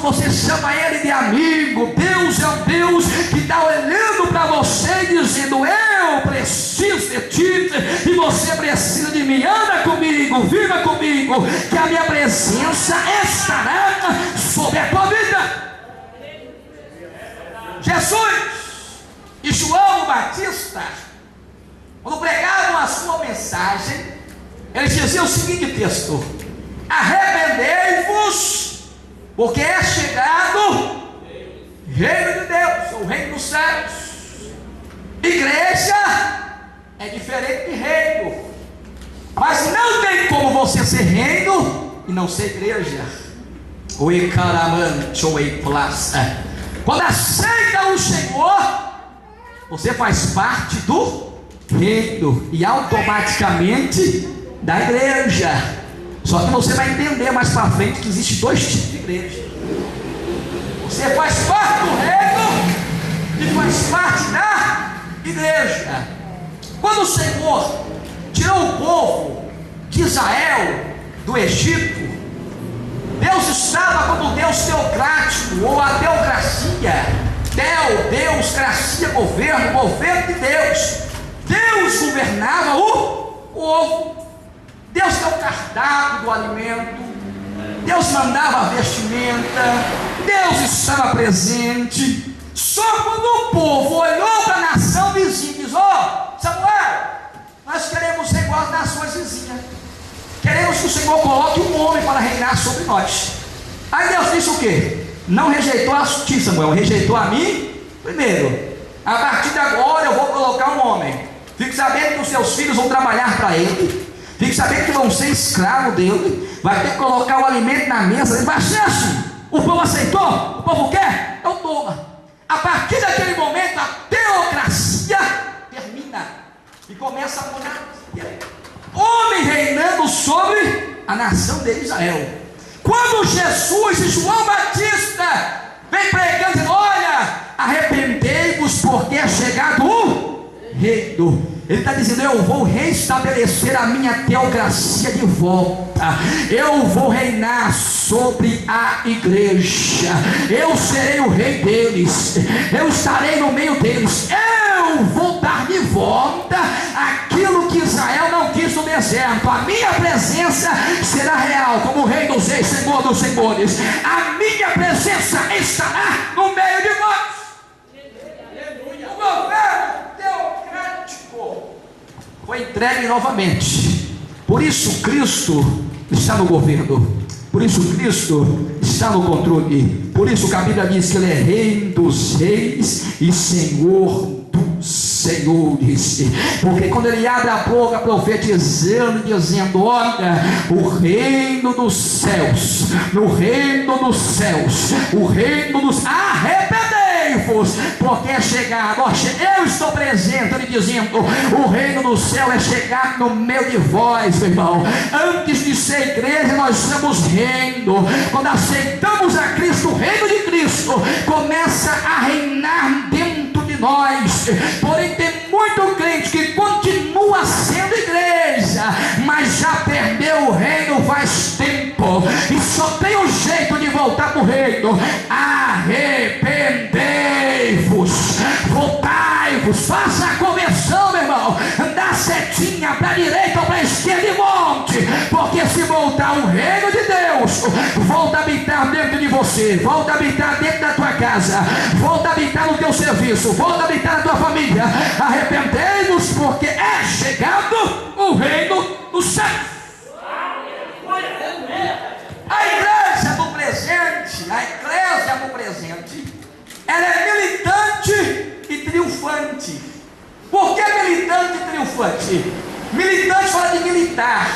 você chama Ele de amigo. Deus é um Deus que está olhando para você e dizendo: eu preciso de ti e você precisa de mim. Anda comigo, viva comigo, que a minha presença estará sobre a tua vida. Jesus e João Batista, quando pregavam a sua mensagem, eles diziam o seguinte texto: arrependei-vos, porque é chegado o reino de Deus, o reino dos céus. Igreja é diferente de reino, mas não tem como você ser reino e não ser igreja. Oi, caramante, oi, plaça. Quando aceita o Senhor, você faz parte do reino e automaticamente da igreja. Só que você vai entender mais para frente que existe dois tipos de igreja. Você faz parte do reino e faz parte da igreja. Quando o Senhor tirou o povo de Israel do Egito, Deus estava como Deus teocrático, ou a teocracia. Deus, gracia, governo de Deus. Deus governava o povo. Deus deu o cardápio do alimento, Deus mandava a vestimenta, Deus estava presente. Só quando o povo olhou para a nação vizinha e disse: ó, Samuel, nós queremos ser igual às nações vizinhas, queremos que o Senhor coloque um homem para reinar sobre nós. Aí Deus disse o quê? Não rejeitou a ti, Samuel, rejeitou a mim primeiro. A partir de agora eu vou colocar um homem. Fique sabendo que os seus filhos vão trabalhar para ele. Fique sabendo que vão ser escravos dele. Vai ter que colocar o alimento na mesa. Ele vai ser assim. O povo aceitou? O povo quer? Então toma. A partir daquele momento a teocracia termina e começa a monarquia. Homem reinando sobre a nação de Israel. Quando Jesus e João Batista vem pregando, dizendo: olha, arrependei-vos, porque é chegado o reino. Ele está dizendo: eu vou restabelecer a minha teocracia de volta. Eu vou reinar sobre a igreja. Eu serei o rei deles. Eu estarei no meio deles. Eu vou dar de volta aquilo que Israel não quis no deserto. A minha presença será real como rei dos reis, senhor dos senhores. A minha presença estará no meio de nós. O governo teocrático foi entregue novamente. Por isso Cristo está no governo. Por isso Cristo está no controle. Por isso que a Bíblia diz que Ele é Rei dos reis e Senhor dos senhores. Porque quando Ele abre a boca profetizando e dizendo: olha, o reino dos céus, no reino dos céus, o reino dos arrependei-vos, porque é chegado. Eu estou presente. Ele dizendo: o reino do céu é chegado no meio de vós, meu irmão. Antes de ser igreja, nós somos reino. Quando aceitamos a Cristo, o reino de Cristo começa a reinar dentro de nós. Porém tem muito crente que continua sendo igreja, mas já perdeu o reino faz tempo, e só tem um jeito de voltar para o reino: arrependei-vos, voltai-vos, faça a conversão, meu irmão. Dá setinha para a direita ou para a esquerda e volte, porque se voltar o reino de Deus, volta a habitar dentro de você, volta a habitar dentro da tua casa, volta a habitar no teu serviço, volta a habitar na tua família. Arrependei-vos, porque é chegado o reino dos céus. A igreja do presente, ela é militante e triunfante. Por que militante e triunfante? Militante fala de militar,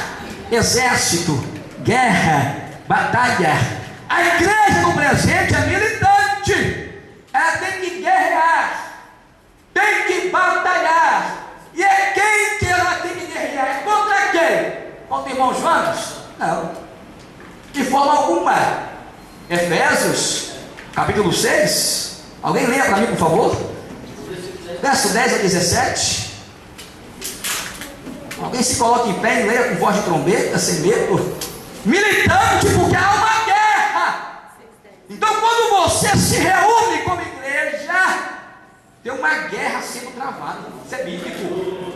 exército, guerra, batalha. A igreja do presente é militante. Ela tem que guerrear, tem que batalhar. E é quem que ela tem que guerrear? Contra quem? Contra irmãos Jonas? Não, de forma alguma. Efésios, capítulo 6. Alguém leia para mim, por favor? Verso 10 a 17. Alguém se coloca em pé e leia com voz de trombeta, sem medo. Militante, porque há uma guerra. Então se reúne como igreja, tem uma guerra sendo travada. Isso é bíblico.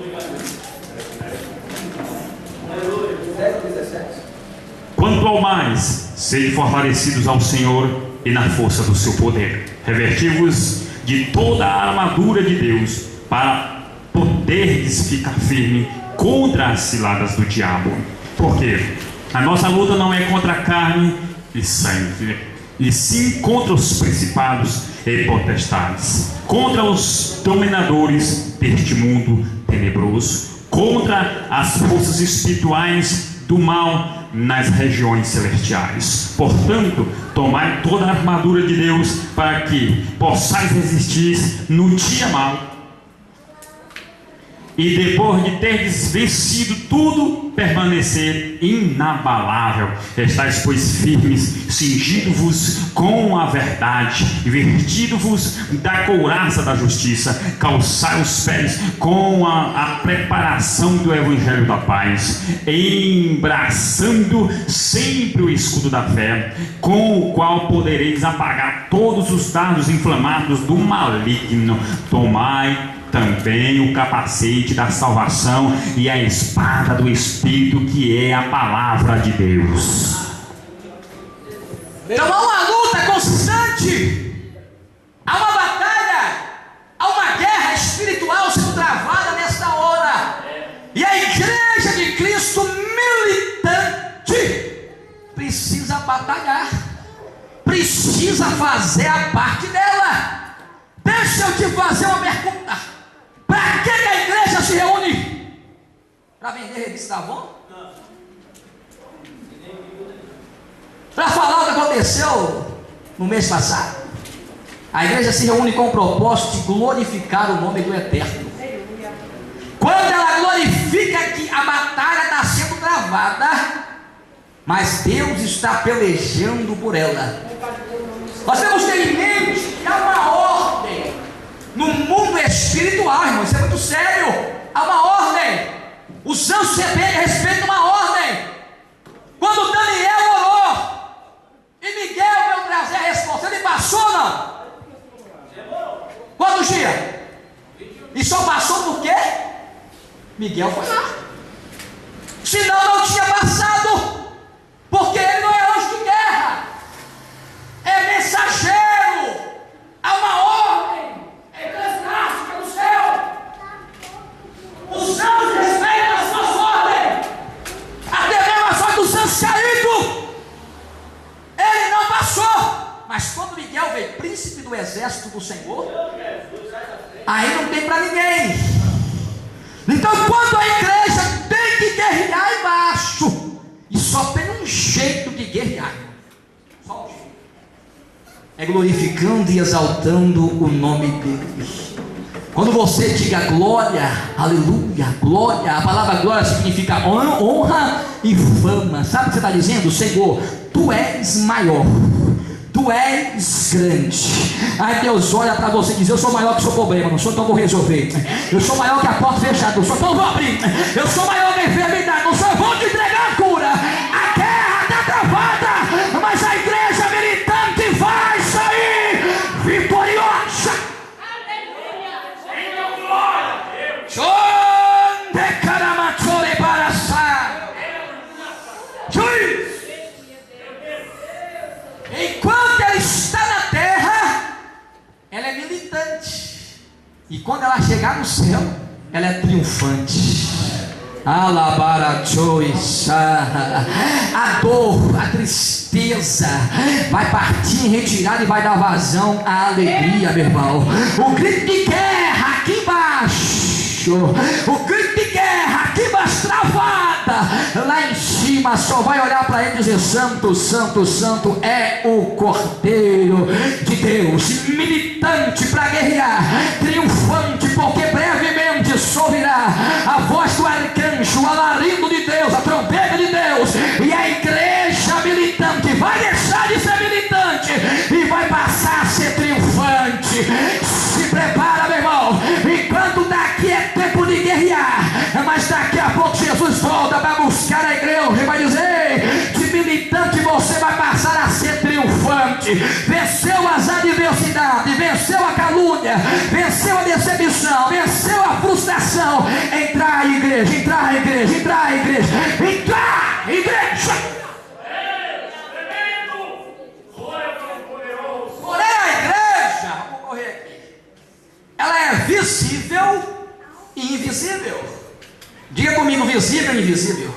Quanto ao mais, sede fortalecidos ao Senhor e na força do seu poder. Revesti-vos de toda a armadura de Deus, para poderdes ficar firme contra as ciladas do diabo. Porque a nossa luta não é contra a carne e sangue, e sim contra os principados e potestades, contra os dominadores deste mundo tenebroso, contra as forças espirituais do mal nas regiões celestiais. Portanto, tomai toda a armadura de Deus, para que possais resistir no dia mau, e depois de terdes vencido tudo, permanecer inabalável. Estais, pois, firmes, cingido-vos com a verdade, vestido-vos da couraça da justiça, calçai os pés com a preparação do evangelho da paz, embraçando sempre o escudo da fé, com o qual podereis apagar todos os dardos inflamados do maligno. Tomai também o capacete da salvação e a espada do Espírito, que é a palavra de Deus. Então há uma luta constante, há uma batalha, há uma guerra espiritual sendo travada nesta hora, e a igreja de Cristo militante precisa batalhar, precisa fazer a parte dela. Deixa eu te fazer uma pergunta: para que a igreja se reúne? Para vender revista Avon? Para falar o que aconteceu no mês passado? A igreja se reúne com o propósito de glorificar o nome do Eterno. Quando ela glorifica que a batalha está sendo travada, mas Deus está pelejando por ela. Nós temos que ter em mente que há uma ordem no mundo espiritual, irmão. Isso é muito sério. Há uma ordem. Os anjos respeitam uma ordem. Quando Daniel orou e Miguel veio trazer a resposta, ele passou ou não? Quantos dias? E só passou por quê? Miguel foi lá. Senão não tinha passado, porque ele não é anjo de guerra, é mensageiro. Há uma ordem eclesiástica no céu. Os anjos respeitam as suas ordens, até mesmo as ordens dos anjos caídos. Ele não passou, mas quando Miguel veio, príncipe do exército do Senhor, aí não tem para ninguém. Então, quando a igreja tem que guerrear embaixo, e só tem um jeito de guerrear, só um jeito, é glorificando e exaltando o nome dele. Quando você diga glória, aleluia, glória, a palavra glória significa honra e fama. Sabe o que você está dizendo? Senhor, tu és maior, tu és grande. Aí Deus olha para você e diz: eu sou maior que o seu problema, não sou, então vou resolver. Eu sou maior que a porta fechada, não sou, então vou abrir. Eu sou maior que a enfermidade, não sou, eu vou te entregar a cura. A guerra está travada, mas a igreja militante vai sair vitoriosa. Aleluia! Senhor, glória! Enquanto ela está na terra, ela é militante, e quando ela chegar no céu, ela é triunfante. A dor, a tristeza vai partir em retirada e vai dar vazão à alegria, meu irmão. O grito de guerra aqui embaixo, o grito de guerra aqui embaixo, travada lá em cima, só vai olhar para ele e dizer: santo, santo, santo é o Cordeiro de Deus, militante para guerrear, triunfante, porque brevemente ouvirá a voz do arcanjo, o alarido de Deus, a trombeta de Deus, e a igreja militante vai deixar de ser militante e vai passar a ser triunfante. Se prepara, meu irmão, enquanto daqui é tempo de guerrear, mas daqui a pouco Jesus volta para buscar a igreja e vai dizer: de militante você vai passar a ser triunfante. venceu as adversidades, venceu a calúnia, venceu a decepção, venceu a frustração. Entrar, igreja, entrar, igreja, entrar, igreja, entrar, igreja. Porém, a igreja, vamos correr aqui, ela é visível e invisível. Diga comigo, visível e invisível.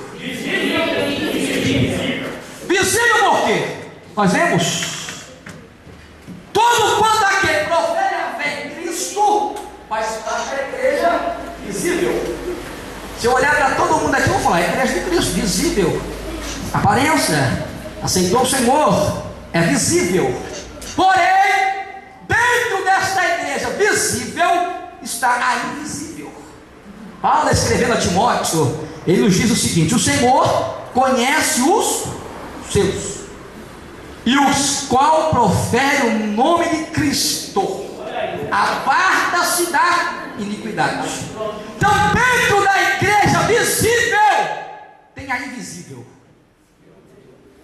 Visível por quê? Nós vemos todo quanto aquele profere a fé em Cristo faz parte da igreja visível. Se eu olhar para todo mundo aqui, eu vou falar: a igreja de Cristo, visível. Aparência, aceitou o Senhor, é visível. Porém, dentro desta igreja visível está a invisível. Paulo, escrevendo a Timóteo, ele nos diz o seguinte: o Senhor conhece os seus, e os qual profere o nome de Cristo, aparta-se da iniquidade. Então, dentro da igreja visível tem a invisível.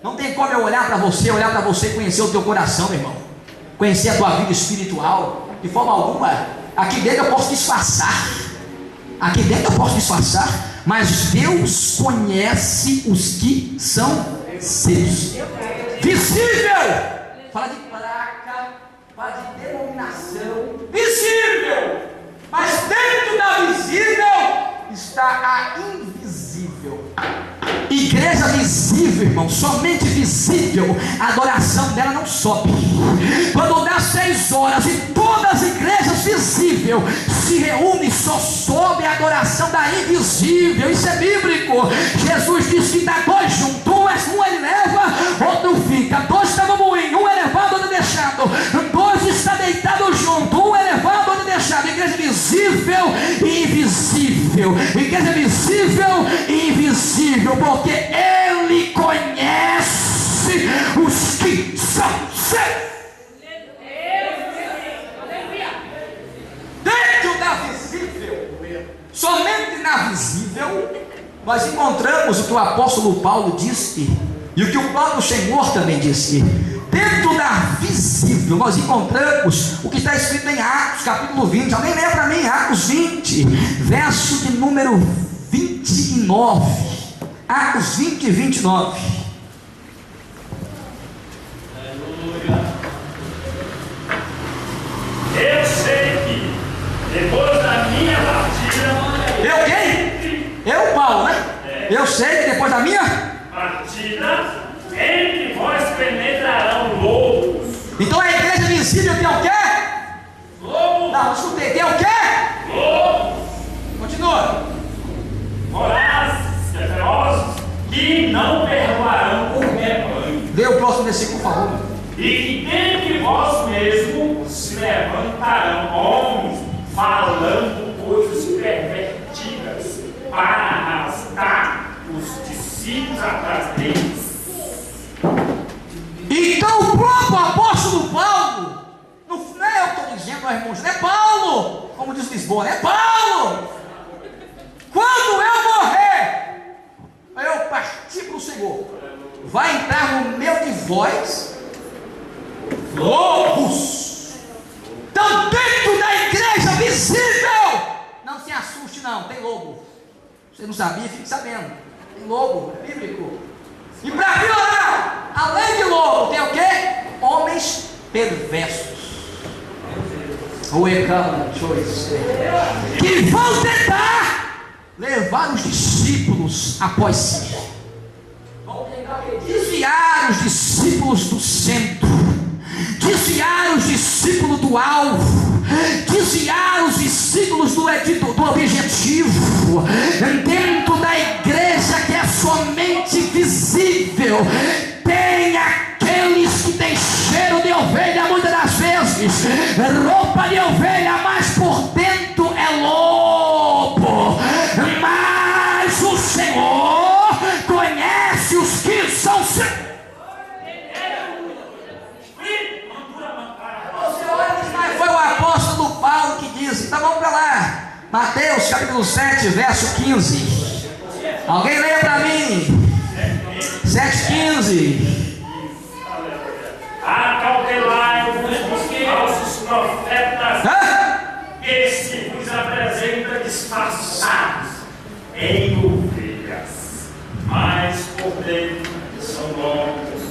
Não tem como eu olhar para você e conhecer o teu coração, meu irmão, conhecer a tua vida espiritual. De forma alguma. Aqui dentro eu posso disfarçar, mas Deus conhece os que são seus. Visível, fala de placa, fala de denominação, visível. Mas dentro da visível está a invisível. Igreja visível, irmão, somente visível, a adoração dela não sobe. Quando dá 6 horas e todas as igrejas visíveis se reúnem, só sobe a adoração da invisível. Isso é bíblico. Jesus disse que está 2 juntos, um ele leva, outro fica. 2 estavam moinho, um é levado, outro é deixado. 2 está deitado junto, um é levado, outro é deixado. Igreja visível e invisível. Igreja visível e invisível, porque Ele conhece os que são seus. Dentro da visível, somente na visível, nós encontramos o que o apóstolo Paulo disse e o que o próprio Senhor também disse. Dentro da visível nós encontramos o que está escrito em Atos capítulo 20. Alguém lê para mim Atos 20, verso de número 29. Atos 20 e 29. Eu sei que depois da minha partida. Eu quem? Eu, Paulo, né? Eu sei que depois da minha partida, entre vós penetrarão lobos. Então a igreja visível tem o quê? Lobos. Não, escutei, tem o quê? Lobos. Continua. Vorazes, ferozes, que não perdoarão o rebanho. Lê o próximo versículo, por favor. E que dentre vós mesmos se levantarão homens falando coisas pervertidas para arrastar os discípulos atrás deles. Então o próprio apóstolo Paulo, não é eu que estou dizendo, meus irmãos, não é Paulo, como diz Lisboa, é Paulo. Quando eu morrer, eu partir para o Senhor, vai entrar no meio de vós lobos. Então dentro da igreja visível, não se assuste não, tem lobo. Você não sabia, fique sabendo, tem lobo, é bíblico. E para piorar, além de lobo, tem o quê? Homens perversos. Que vão tentar levar os discípulos após si. Vão tentar desviar os discípulos do centro, desviar os discípulos do alvo, desviar os discípulos do objetivo. Dentro da igreja que é somente visível, tem aqueles que têm cheiro de ovelha, muitas das vezes, roupa de ovelha, mas por dentro é lobo. Mas o Senhor conhece os que são seus. Foi o apóstolo Paulo que disse. Então vamos para lá, Mateus capítulo 7, verso 15. Alguém leia para mim. 7,15. disfarçados em ovelhas, mas por dentro são lobos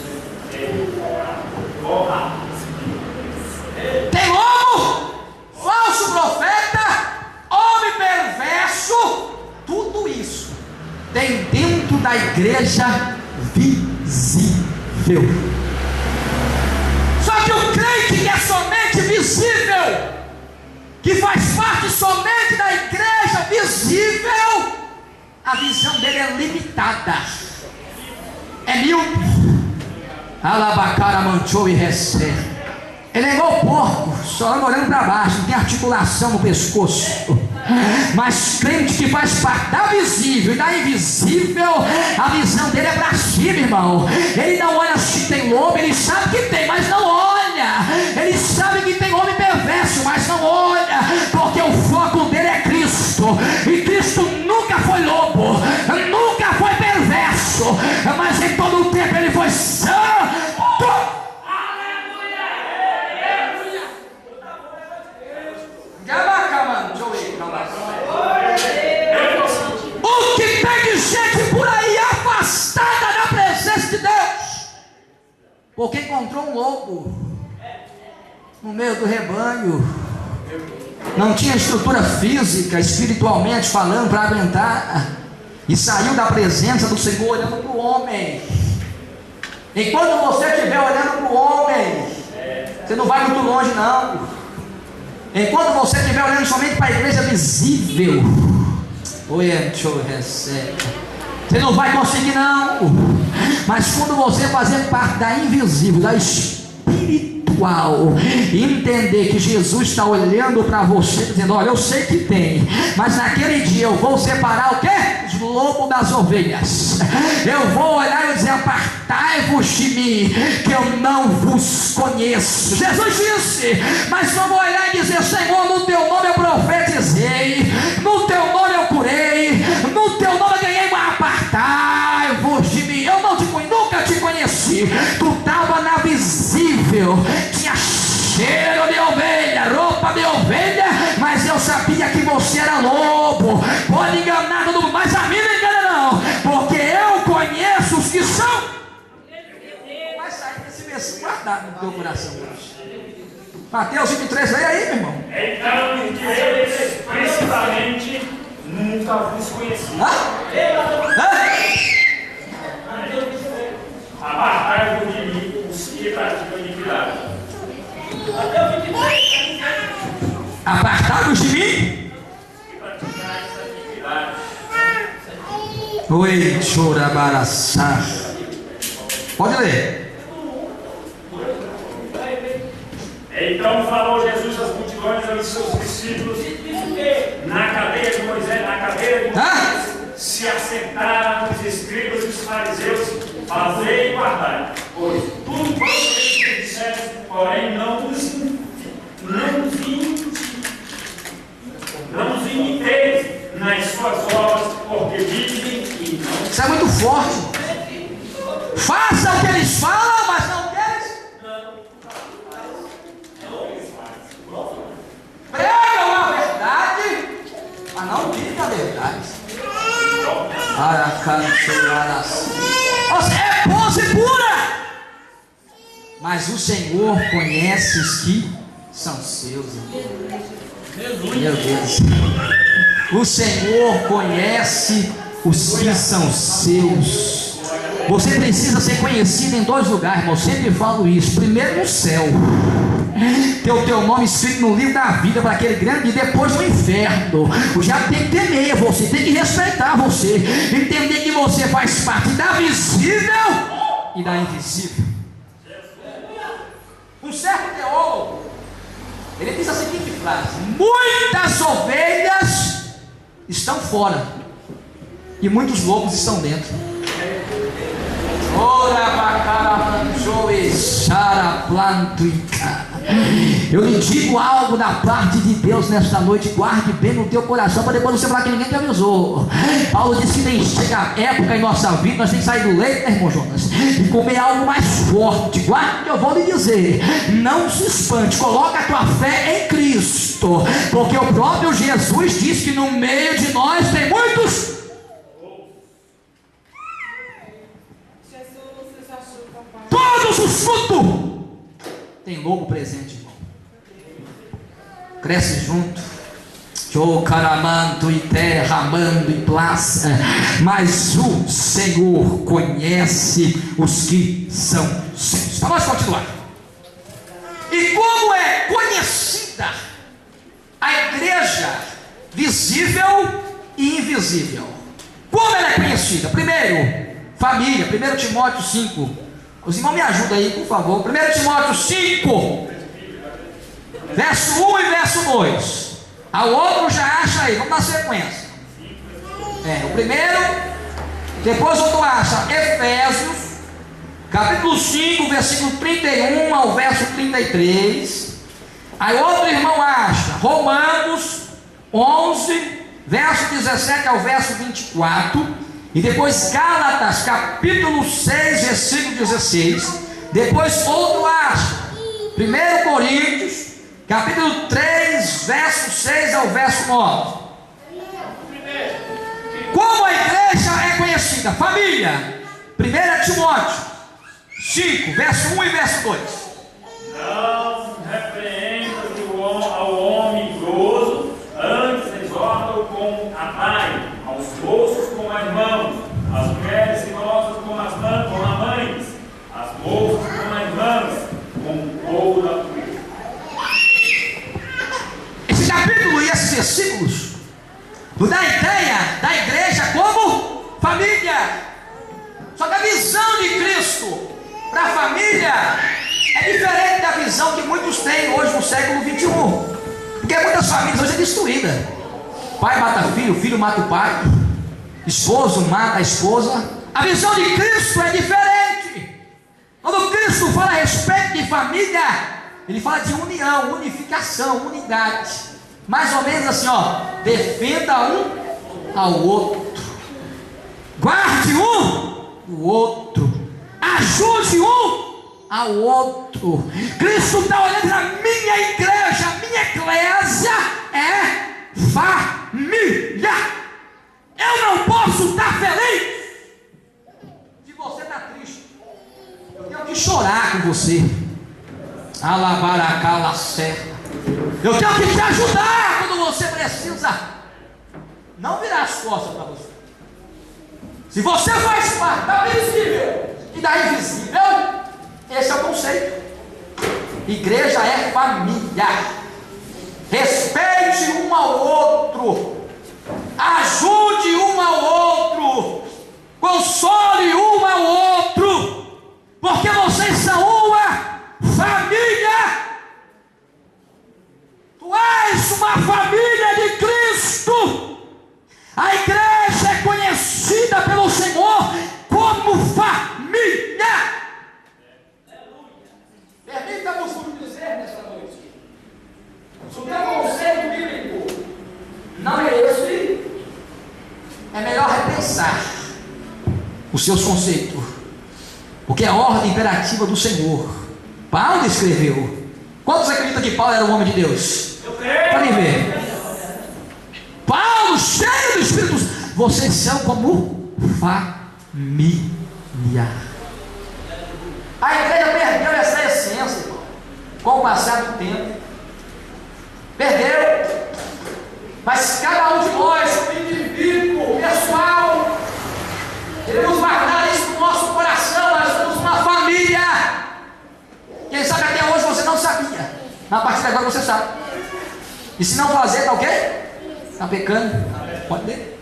devoradores. Tem lobo, falso profeta, homem perverso, tudo isso tem dentro da igreja visível. Só que o crente que é somente visível, que faz parte somente da igreja visível, a visão dele é limitada, é míope. Alabacara manchou e recebe. Ele é igual porco, só anda olhando para baixo, não tem articulação no pescoço. Mas crente que faz parte da visível e da invisível, a visão dele é para cima, irmão. Ele não olha se tem lobo, ele sabe que tem, mas não olha. Ele sabe que tem homem perverso, mas não olha, porque o foco dele é Cristo. E Cristo nunca foi lobo, nunca foi perverso, mas em todo o tempo ele foi santo. O que tem de gente por aí afastada da presença de Deus, porque encontrou um lobo no meio do rebanho, não tinha estrutura física, espiritualmente falando, para aguentar, e saiu da presença do Senhor olhando para o homem. Enquanto você estiver olhando para o homem, você não vai muito longe não. Enquanto você estiver olhando somente para a igreja visível, você não vai conseguir não. Mas quando você fazer parte da invisível, da espiritual, e entender que Jesus está olhando para você, dizendo: olha, eu sei que tem, mas naquele dia eu vou separar o quê? Os lobos das ovelhas. Eu vou olhar e dizer: apartai-vos de mim, que eu não vos conheço. Jesus disse, mas eu vou olhar e dizer: Senhor, no teu nome eu profetizei, no teu nome eu curei, no teu nome eu ganhei, mas apartai-vos de mim, eu não te conheço, nunca te conheci. Tu estava na visível, tinha cheiro de ovelha, roupa de ovelha, mas eu sabia que você era lobo. Pode enganar todo mundo, mas a mim não engana não, porque eu conheço os que são. Vai sair desse versículo guardado no teu coração hoje. Mateus 23, leia aí, meu irmão. Então, que eles principalmente nunca vos conheci. Apartai-vos de mim, os que praticam iniquidade. Apartai-vos de mim? Oi, chorabaraçá. Pode ler. Então falou Jesus às multidões aos seus discípulos: na cadeira de Moisés, se assentaram os escribas e os fariseus, fazei e guardai, pois tudo quanto eles disseram, porém não os imiteis nas suas obras, porque dizem que não. Isso é muito forte. Faça o que eles falam, mas não o que eles pregam a verdade, mas não vivem a verdade. É pose pura, mas o Senhor conhece os que são seus. Meu Deus, o Senhor conhece os que são seus. Você precisa ser conhecido em dois lugares, irmão. Eu sempre falo isso. Primeiro no céu, ter o teu nome escrito no livro da vida para aquele grande, e depois no inferno. O diabo tem que temer você, tem que respeitar você, entender que você faz parte da visível e da invisível. Um certo teólogo, ele diz a seguinte frase: muitas ovelhas estão fora e muitos lobos estão dentro. Eu lhe digo algo da parte de Deus nesta noite, guarde bem no teu coração, para depois você falar que ninguém te avisou. Paulo disse que chega a época em nossa vida, nós temos que sair do leite, né, irmão Jonas, e comer algo mais forte. Guarde o que eu vou lhe dizer, não se espante, coloca a tua fé em Cristo, porque o próprio Jesus disse que no meio de nós tem muitos. Todos os frutos tem lobo presente, irmão. Cresce junto. Caramando e derramando e plaça. Mas o Senhor conhece os que são seus. Vamos continuar. E como é conhecida a igreja visível e invisível? Como ela é conhecida? Primeiro, família. 1 Timóteo 5. Os irmãos me ajudam aí, por favor. 1 Timóteo 5, verso 1 e verso 2. Ao outro já acha aí, vamos na sequência. O primeiro, depois o outro acha Efésios, capítulo 5, versículo 31 ao verso 33. Aí outro irmão acha Romanos 11, verso 17 ao verso 24. E depois Gálatas, capítulo 6, versículo 16. Depois outro acha 1 Coríntios, capítulo 3, verso 6 ao verso 9. Como a igreja é conhecida? Família. 1 Timóteo 5, verso 1 e verso 2. Não repreendas ao homem idoso, antes exorta-o com a paz, aos moços como a irmãos, as mulheres idosas como as mães, as moças como as irmãs, como o povo da tua. Esse capítulo e esses versículos nos dá a ideia da igreja como família. Só que a visão de Cristo para a família é diferente da visão que muitos têm hoje no século 21. Porque muitas famílias hoje é destruída. Pai mata filho, filho mata o pai, esposo mata a esposa. A visão de Cristo é diferente. Quando Cristo fala a respeito de família, ele fala de união, unificação, unidade. Mais ou menos assim, defenda um ao outro, guarde um o outro, ajude um ao outro. Cristo está olhando na minha igreja, a minha eclésia é família. Eu não posso estar feliz se você está triste. Eu tenho que chorar com você. Alabaracala serra. Eu tenho que te ajudar quando você precisa. Não virar as costas para você. Se você faz parte da visível e da invisível, esse é o conceito. Igreja é família. Respeite um ao outro, ajude um ao outro, console um ao outro, porque vocês são uma família. Tu és uma família de Cristo. A igreja é conhecida pelo Senhor como família. Permita-nos dizer nesta noite, se o teu conceito bíblico não é esse, é melhor repensar os seus conceitos, porque é a ordem imperativa do Senhor. Paulo escreveu. Quantos acreditam que Paulo era um homem de Deus? Podem ver. Paulo, cheio do Espírito, vocês são como família. A igreja perdeu essa essência, irmão, com o passar do tempo. Perdeu. Mas cada um de nós, indivíduo, pessoal, queremos guardar isso no nosso coração. Nós somos uma família. Quem sabe até hoje você não sabia. Na partir de agora você sabe. E se não fazer, tá o quê? Está pecando? Pode ler?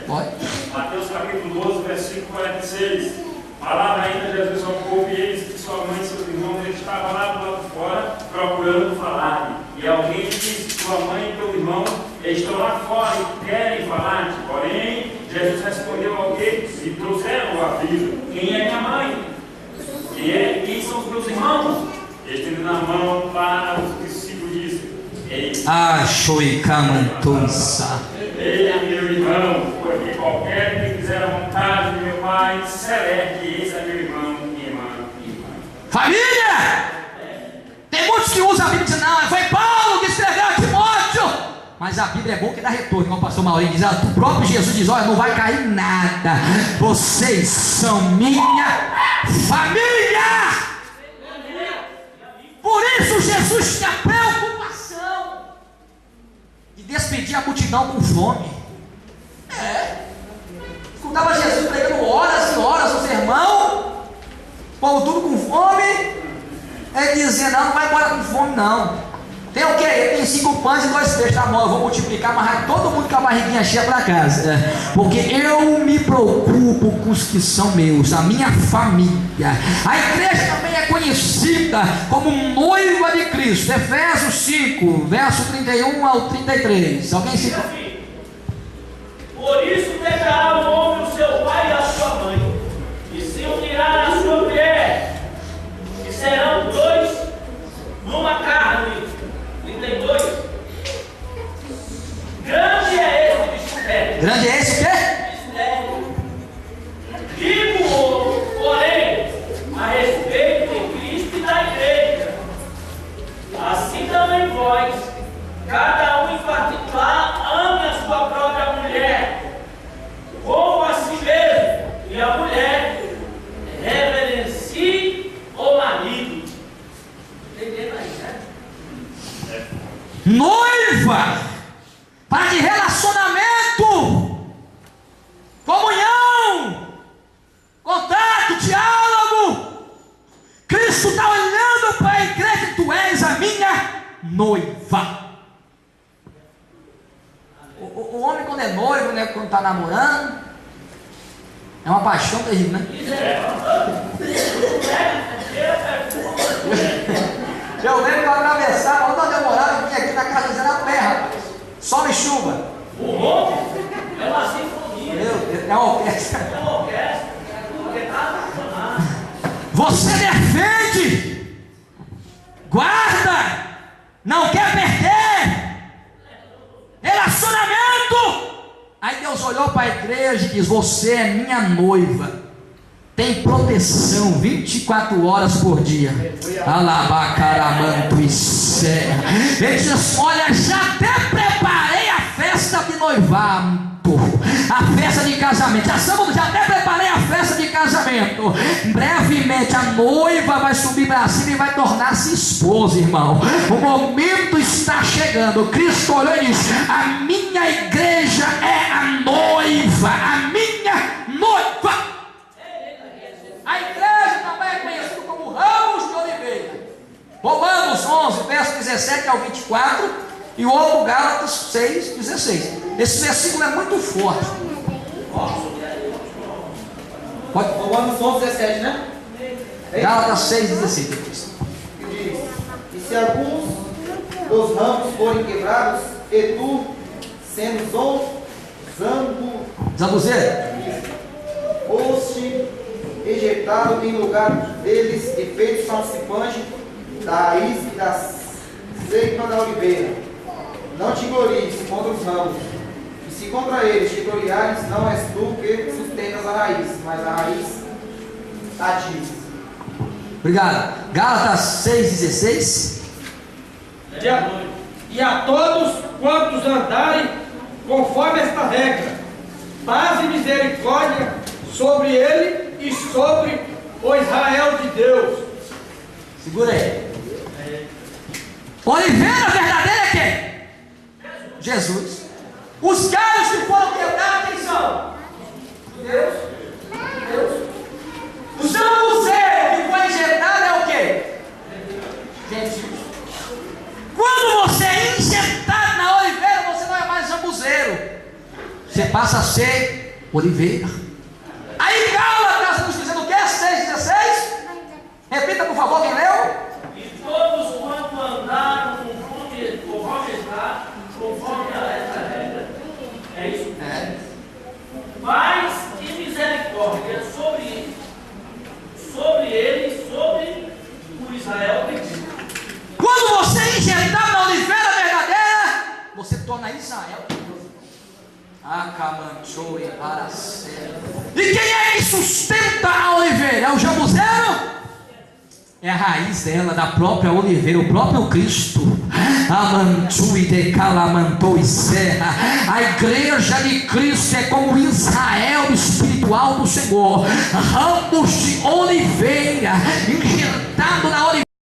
Pode. Mateus capítulo 12, versículo 46. Falava ainda Jesus ao povo, e eles, sua mãe e seus irmãos, eles estavam lá do lado de fora procurando falar. E alguém disse: sua mãe e teu irmão estão lá fora e querem falar. Porém, Jesus respondeu ao quê? E trouxeram o aviso: quem é minha mãe? Quem são os meus irmãos? Estendendo a mão para os discípulos. Achoicamantuça. Ei, meu irmão, porque qualquer que fizer a vontade de meu Pai, celeste, esse é meu irmão e irmã. Família! Tem muitos que usam a Bíblia e dizem, não, foi Paulo que escreveu a Timóteo. Mas a Bíblia é bom que dá retorno, como o pastor Maurinho diz, o próprio Jesus diz, olha, não vai cair nada. Vocês são minha família. Por isso Jesus tinha preocupação de despedir a multidão com fome. Escutava Jesus pregando horas e horas no sermão, o povo tudo com fome. Ele dizia, não vai embora com fome não. Tem o quê? Tem 5 pães e 2 peixes, tá bom, eu vou multiplicar, mas vai todo mundo com a barriguinha cheia para casa. Porque eu me preocupo com os que são meus, a minha família. A igreja também é conhecida como noiva de Cristo. Efésios 5, verso 31 ao 33. Alguém se... Por isso deixará o homem o seu pai e a sua mãe, e se unirá à sua mulher, e serão 2 numa carne. 32. Grande é esse mistério. Grande é esse o quê? Mistério. Digo, porém, a respeito de Cristo e da igreja. Assim também vós, cada um em particular, ame a sua própria mulher, como a si mesmo, e a mulher reverencie o marido. Entendendo aí, né? Noiva para de relacionamento, comunhão, contato, diálogo. Cristo está olhando para a igreja e tu és a minha noiva. O homem quando é noivo, né, quando está namorando, é uma paixão terrível, né? Eu lembro que eu atravessava, quando eu demorava, eu vinha aqui na casa dizendo a pé, rapaz. Sol e chuva. O roubo é uma sinfonia. Meu Deus, é uma orquestra. É uma orquestra. Porque está apaixonado. Você defende, guarda, não quer perder. Relacionamento. Aí Deus olhou para a igreja e diz: você é minha noiva. Tem proteção 24 horas por dia. Alabacaramanto e serra. Ele diz: olha, já até preparei a festa de noivado, a festa de casamento. Já até preparei a festa de casamento. Brevemente a noiva vai subir para cima e vai tornar-se esposa, irmão. O momento está chegando. Cristo olhou e disse: a minha igreja é a noiva, a minha noiva. A igreja também é conhecida como ramos de oliveira. Romanos 11, verso 17 ao 24, e o outro Gálatas 6, 16. Esse versículo é muito forte. Romanos 11, 17, né? Gálatas 6, 16. Que diz: e se alguns dos ramos forem quebrados, e tu, sendo Zambuzeiro? foste ejetado em lugar deles e feito participante da raiz e da seiva da oliveira. Não te glories contra os ramos, e se contra eles te gloriares, não és tu que sustentas a raiz, mas a raiz a ti. Obrigado. Gálatas 6, 16. E a todos quantos andarem conforme esta regra, paz e misericórdia sobre ele e sobre o Israel de Deus. Segura aí. Oliveira verdadeira é quem? Jesus. Os galhos que foram quebrados, quem são? Deus. O zambuzeiro que foi injetado é o quê? Jesus. Quando você é injetado na oliveira, você não é mais zambuzeiro, você passa a ser oliveira. Aí Gálatas nos dizendo o quê? 6,16. Repita por favor, quem leu? E todos quanto andaram conforme a esta regra. É isso? É. Paz e misericórdia sobre ele, sobre o Israel de Deus. Quando você é injetado na oliveira verdadeira, sustenta a oliveira? É o jambuzeiro? É a raiz dela, da própria oliveira, o próprio Cristo. Amantui de calamantou e serra. A igreja de Cristo é como o Israel espiritual do Senhor, ramos de oliveira, injertado na oliveira.